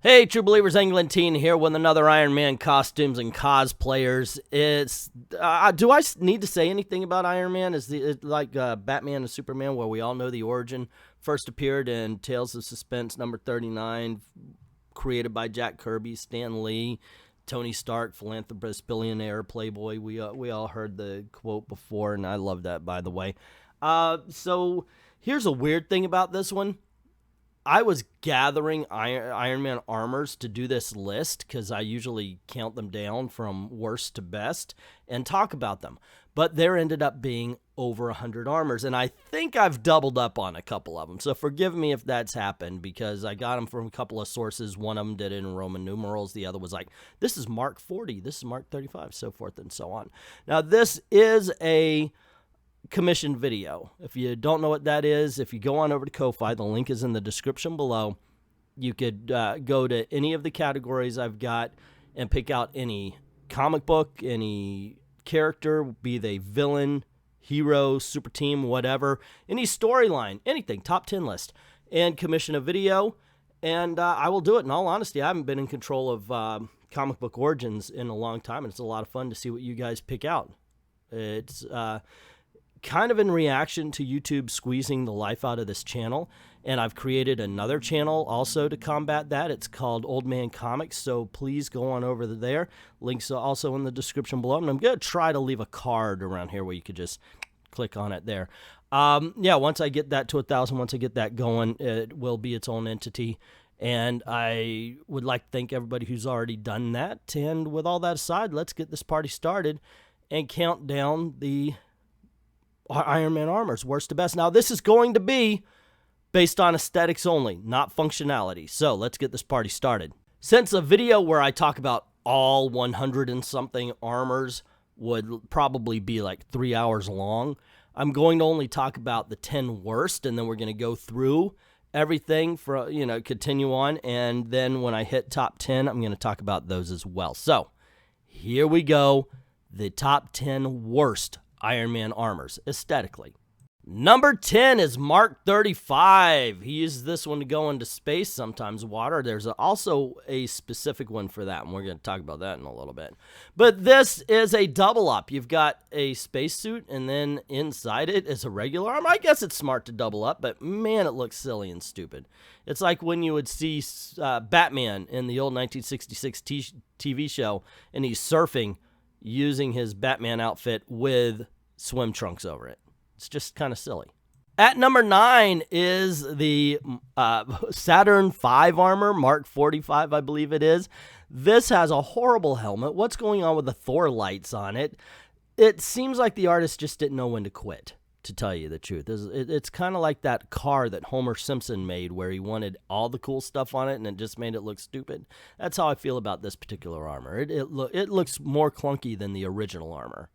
Hey, True Believers, Englentine here with another Iron Man costumes and cosplayers. It's do I need to say anything about Iron Man? Is it like Batman and Superman, where we all know the origin? First appeared in Tales of Suspense number 39, created by Jack Kirby, Stan Lee, Tony Stark, philanthropist, billionaire, playboy. We all heard the quote before, and I love that, by the way. So here's a weird thing about this one. I was gathering Iron Man armors to do this list because I usually count them down from worst to best and talk about them. But there ended up being over 100 armors, and I think I've doubled up on a couple of them. So forgive me if that's happened because I got them from a couple of sources. One of them did it in Roman numerals. The other was like, this is Mark 40, this is Mark 35, so forth and so on. Now, this is a commissioned video. If you don't know what that is, if you go on over to Ko-Fi, the link is in the description below. You could go to any of the categories I've got and pick out any comic book, any character, be they villain, hero, super team, whatever, any storyline, anything, top 10 list, and commission a video, and I will do it. In all honesty, I haven't been in control of comic book origins in a long time, and it's a lot of fun to see what you guys pick out. It's kind of in reaction to YouTube squeezing the life out of this channel, and I've created another channel also to combat that. It's called Old Man Comics, so please go on over there. Links are also in the description below, and I'm going to try to leave a card around here where you could just click on it there. Yeah, once I get that to 1,000, once I get that going, it will be its own entity, and I would like to thank everybody who's already done that. And with all that aside, let's get this party started and count down the Iron Man armors, worst to best. Now, this is going to be based on aesthetics only, not functionality. So let's get this party started. Since a video where I talk about all 100 and something armors would probably be like 3 hours long, I'm going to only talk about the 10 worst, and then we're going to go through everything for, continue on. And then when I hit top 10, I'm going to talk about those as well. So here we go. The top 10 worst Iron Man armors, aesthetically. Number 10 is Mark 35. He uses this one to go into space, sometimes water. There's also a specific one for that, and we're going to talk about that in a little bit. But this is a double up. You've got a spacesuit, and then inside it is a regular armor. I guess it's smart to double up, but man, it looks silly and stupid. It's like when you would see Batman in the old 1966 TV show, and he's surfing using his Batman outfit with swim trunks over it. It's just kind of silly. At number 9 is the Saturn V armor, Mark 45, I believe it is. This has a horrible helmet. What's going on with the Thor lights on it? It seems like the artist just didn't know when to quit, to tell you the truth. It's kind of like that car that Homer Simpson made where he wanted all the cool stuff on it and it just made it look stupid. That's how I feel about this particular armor. It looks more clunky than the original armor.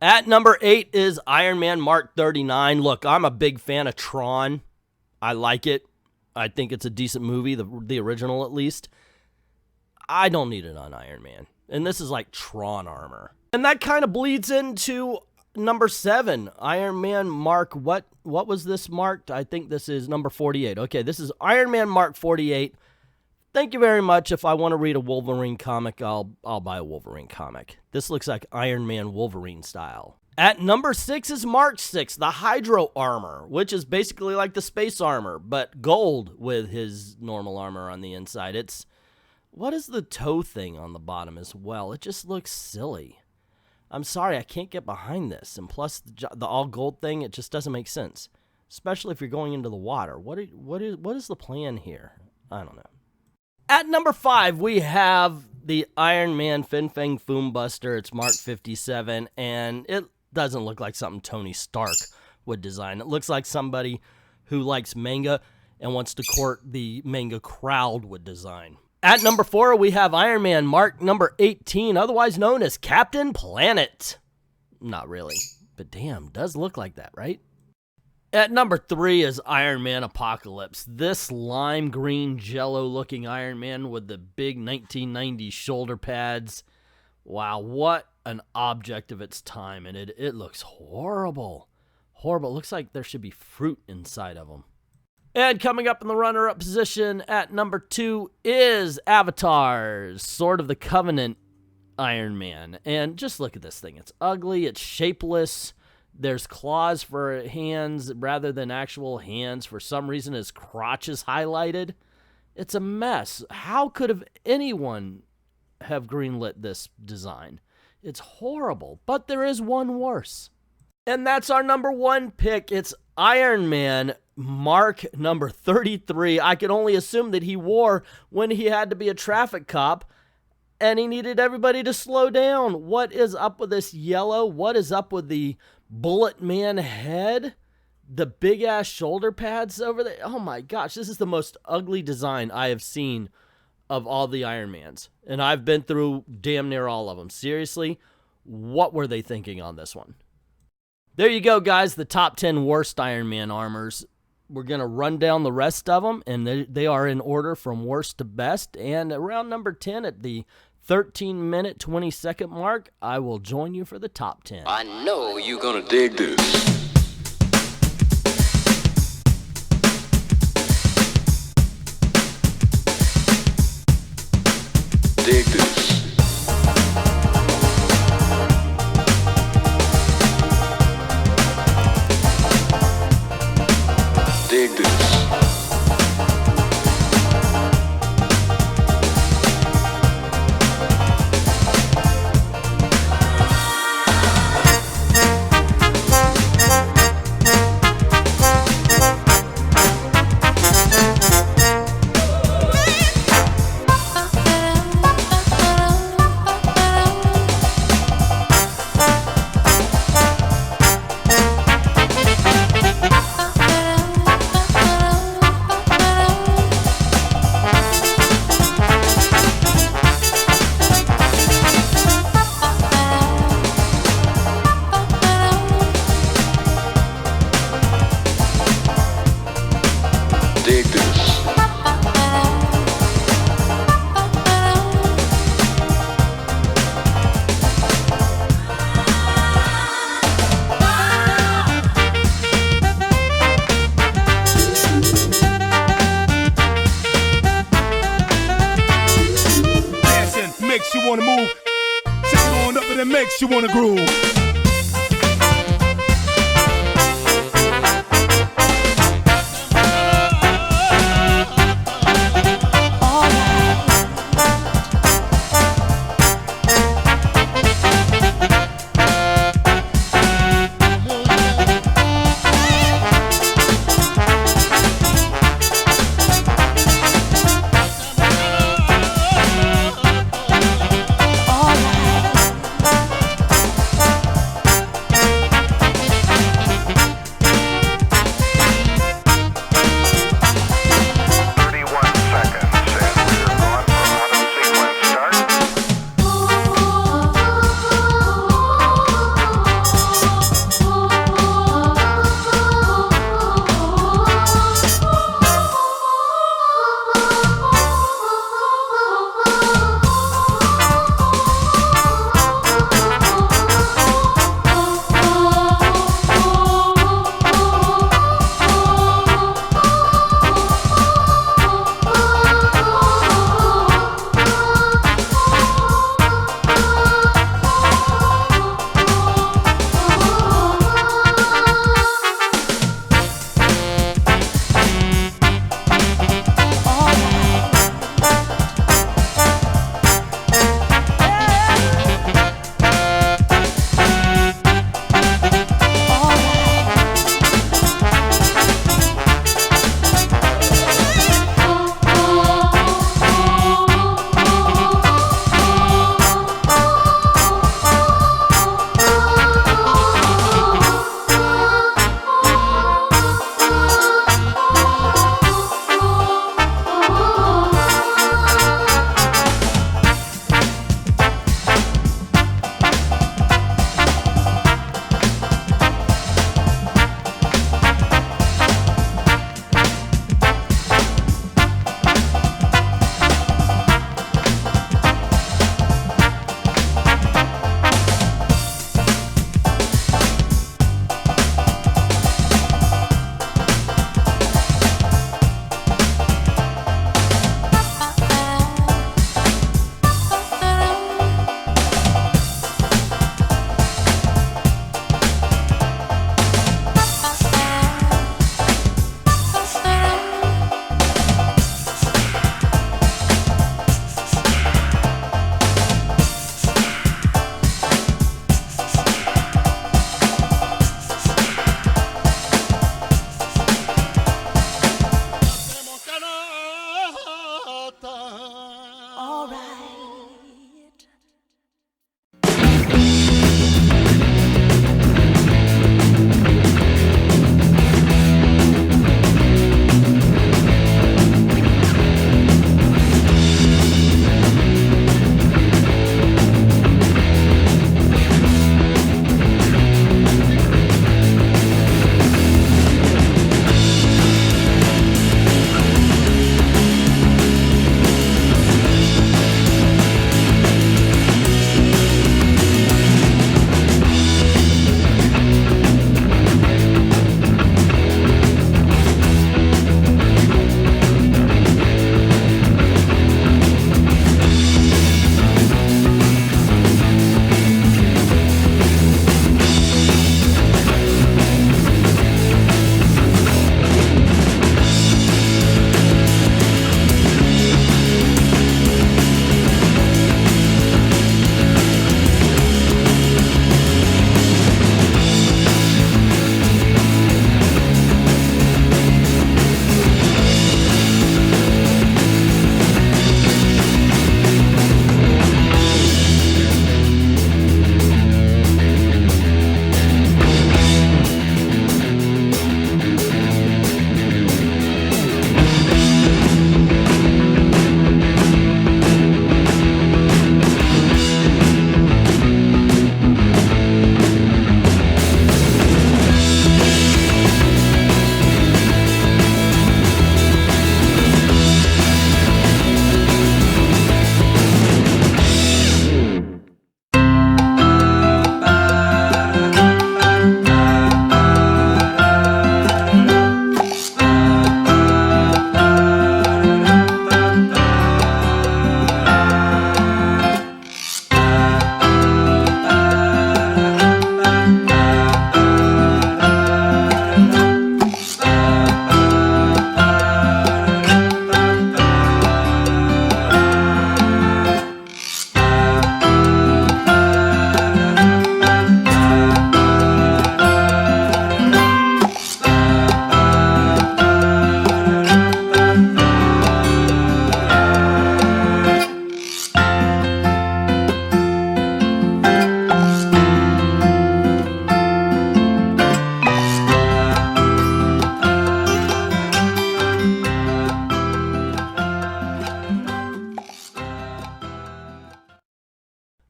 At number 8 is Iron Man Mark 39. Look, I'm a big fan of Tron. I like it. I think it's a decent movie, the original at least. I don't need it on Iron Man. And this is like Tron armor. And that kind of bleeds into number 7, Iron Man Mark, what was this marked? I think this is number 48. Okay, this is Iron Man Mark 48. Thank you very much. If I want to read a Wolverine comic, I'll buy a Wolverine comic. This looks like Iron Man Wolverine style. At number 6 is Mark 6, the Hydro armor, which is basically like the space armor, but gold with his normal armor on the inside. What is the toe thing on the bottom as well? It just looks silly. I'm sorry, I can't get behind this. And plus, the all gold thing, it just doesn't make sense. Especially if you're going into the water. What is the plan here? I don't know. At number 5, we have the Iron Man Fin Fang Foom Buster. It's Mark 57, and it doesn't look like something Tony Stark would design. It looks like somebody who likes manga and wants to court the manga crowd would design. At number 4, we have Iron Man Mark number 18, otherwise known as Captain Planet. Not really, but damn, does look like that, right? At number 3 is Iron Man Apocalypse. This lime green jello-looking Iron Man with the big 1990s shoulder pads. Wow, what an object of its time, and it looks horrible. Horrible. It looks like there should be fruit inside of them. And coming up in the runner-up position at number 2 is Avatar's Sword of the Covenant Iron Man. And just look at this thing. It's ugly. It's shapeless. There's claws for hands rather than actual hands. For some reason, his crotch is highlighted. It's a mess. How could anyone have greenlit this design? It's horrible. But there is one worse. And that's our number 1 pick. It's Iron Man Mark number 33. I can only assume that he wore when he had to be a traffic cop and he needed everybody to slow down. What is up with this yellow? What is up with the Bullet Man head? The big ass shoulder pads over there. Oh my gosh, this is the most ugly design I have seen of all the Iron Mans. And I've been through damn near all of them. Seriously, what were they thinking on this one? There you go, guys, the top 10 worst Iron Man armors. We're going to run down the rest of them, and they are in order from worst to best. And around number 10 at the 13-minute, 20-second mark, I will join you for the top 10. I know you're going to dig this. Dig this. Dig this. You wanna move, take it on up and it makes you wanna groove.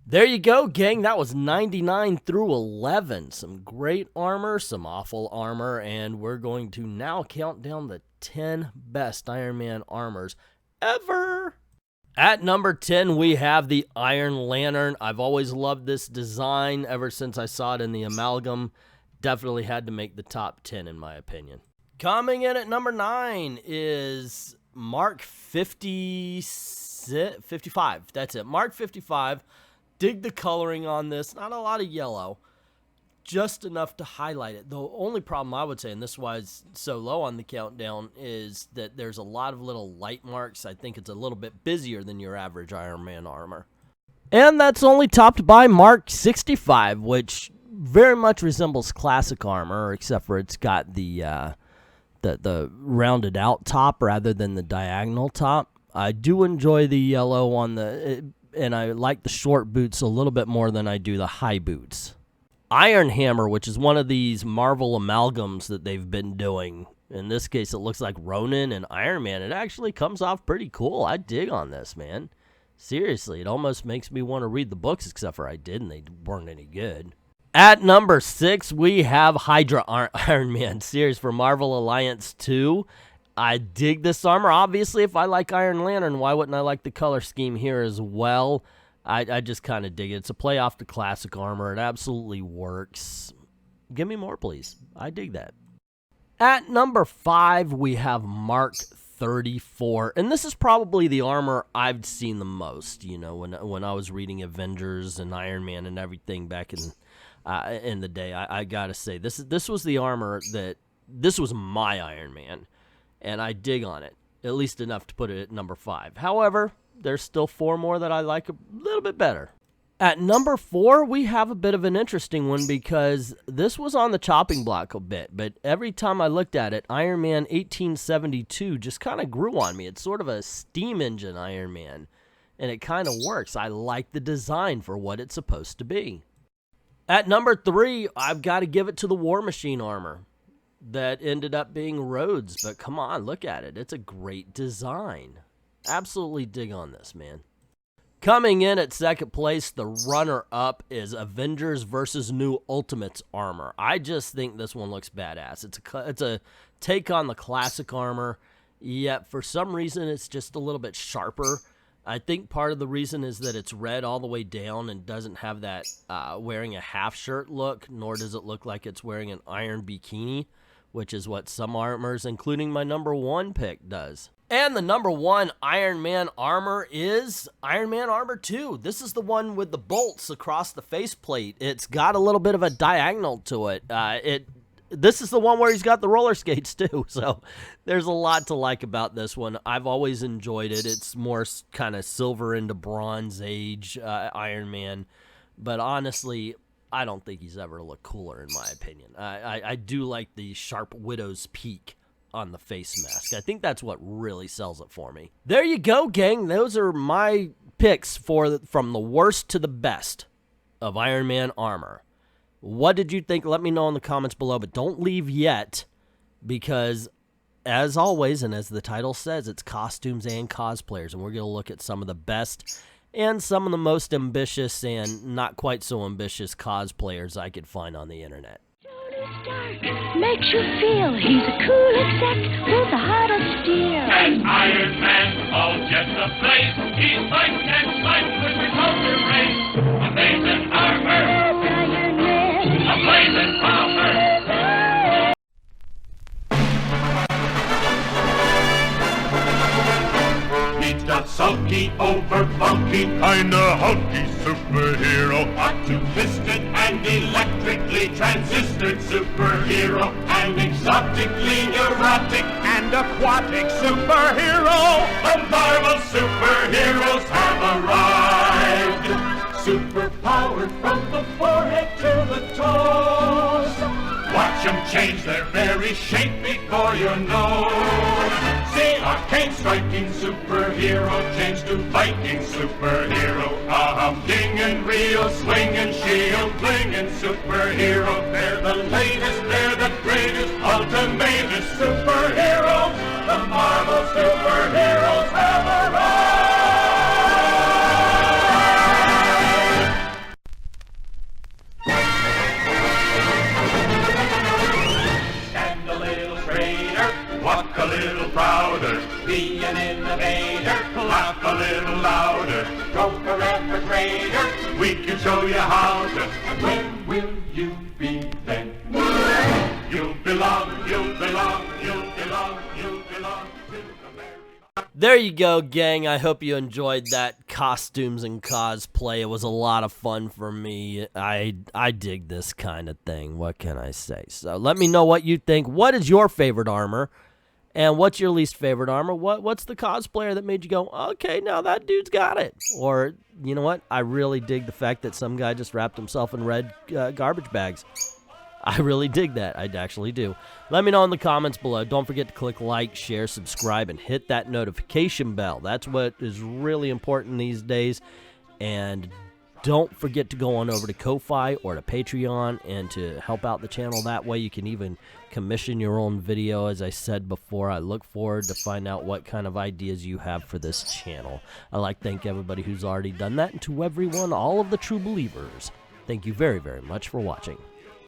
There you go, gang. That was 99 through 11. Some great armor, some awful armor, and we're going to now count down the 10 best Iron Man armors ever. At number 10, we have the Iron Lantern. I've always loved this design ever since I saw it in the Amalgam. Definitely had to make the top 10 in my opinion. Coming in at number 9 is Mark 55. That's it, Mark 55. Dig the coloring on this. Not a lot of yellow. Just enough to highlight it. The only problem I would say, and this is why it's so low on the countdown, is that there's a lot of little light marks. I think it's a little bit busier than your average Iron Man armor. And that's only topped by Mark 65, which very much resembles classic armor, except for it's got the rounded out top rather than the diagonal top. I do enjoy the yellow on and I like the short boots a little bit more than I do the high boots. Iron Hammer, which is one of these Marvel amalgams that they've been doing. In this case, it looks like Ronin and Iron Man. It actually comes off pretty cool. I dig on this, man. Seriously, it almost makes me want to read the books, except for I did, and they weren't any good. At number 6, we have Hydra Iron Man series for Marvel Alliance 2. I dig this armor. Obviously, if I like Iron Lantern, why wouldn't I like the color scheme here as well? I just kind of dig it. It's a play off the classic armor. It absolutely works. Give me more, please. I dig that. At number 5, we have Mark 34. And this is probably the armor I've seen the most, you know, when I was reading Avengers and Iron Man and everything back in the day. I got to say, this was the armor this was my Iron Man. And I dig on it, at least enough to put it at number 5. However, there's still 4 more that I like a little bit better. At number 4, we have a bit of an interesting one because this was on the chopping block a bit, but every time I looked at it, Iron Man 1872 just kind of grew on me. It's sort of a steam engine Iron Man. and it kind of works. I like the design for what it's supposed to be. At number 3, I've got to give it to the War Machine armor that ended up being Rhodes, but come on, look at it. It's a great design. Absolutely dig on this, man. Coming in at second place, the runner-up is Avengers vs. New Ultimates armor. I just think this one looks badass. It's a take on the classic armor, yet for some reason it's just a little bit sharper. I think part of the reason is that it's red all the way down and doesn't have that wearing a half shirt look, nor does it look like it's wearing an iron bikini, which is what some armors, including my number 1 pick, does. And the number 1 Iron Man armor is Iron Man Armor 2. This is the one with the bolts across the faceplate. It's got a little bit of a diagonal to it. This is the one where he's got the roller skates too, so there's a lot to like about this one. I've always enjoyed it. It's more kind of silver into Bronze Age Iron Man, but honestly, I don't think he's ever looked cooler in my opinion. I do like the sharp widow's peak on the face mask. I think that's what really sells it for me. There you go, gang. Those are my picks from the worst to the best of Iron Man armor. What did you think? Let me know in the comments below, but don't leave yet, because as always, and as the title says, it's costumes and cosplayers, and we're going to look at some of the best and some of the most ambitious and not quite so ambitious cosplayers I could find on the internet. Makes you feel he's a cool exec with the heart of steel. As Iron Man, all just a blaze, he fights and fights with repulsor rays. Amazing armor, Iron Man, a blazing power. He's not sulky, over funky, Kinda hulky superhero. optimistic and electrically transistored superhero, an exotically neurotic And aquatic superhero. The Marvel superheroes have arrived. Superpowered from the forehead to the toes. Watch them change their very shape before your nose. See arcane striking superhero change to Viking superhero. A humdinging, real swinging, shield flinging superhero. They're the latest, they're the greatest, ultimatest superheroes. The Marvel superheroes have arrived. Stand a little straighter, walk a little prouder, be an innovator, laugh a little louder, go forever greater. We can show you how to. And when will you be then? You'll belong, you'll belong, you'll belong, you'll belong to the very. There you go, gang. I hope you enjoyed that costumes and cosplay. It was a lot of fun for me. I dig this kind of thing. What can I say? So let me know what you think. What is your favorite armor? And what's your least favorite armor? What's the cosplayer that made you go, okay, now that dude's got it? Or, you know what? I really dig the fact that some guy just wrapped himself in red garbage bags. I really dig that. I actually do. Let me know in the comments below. Don't forget to click like, share, subscribe, and hit that notification bell. That's what is really important these days. And don't forget to go on over to Ko-Fi or to Patreon and to help out the channel. That way you can even commission your own video. As I said before, I look forward to find out what kind of ideas you have for this channel. I'd like to thank everybody who's already done that, and to everyone, all of the true believers, thank you very, very much for watching.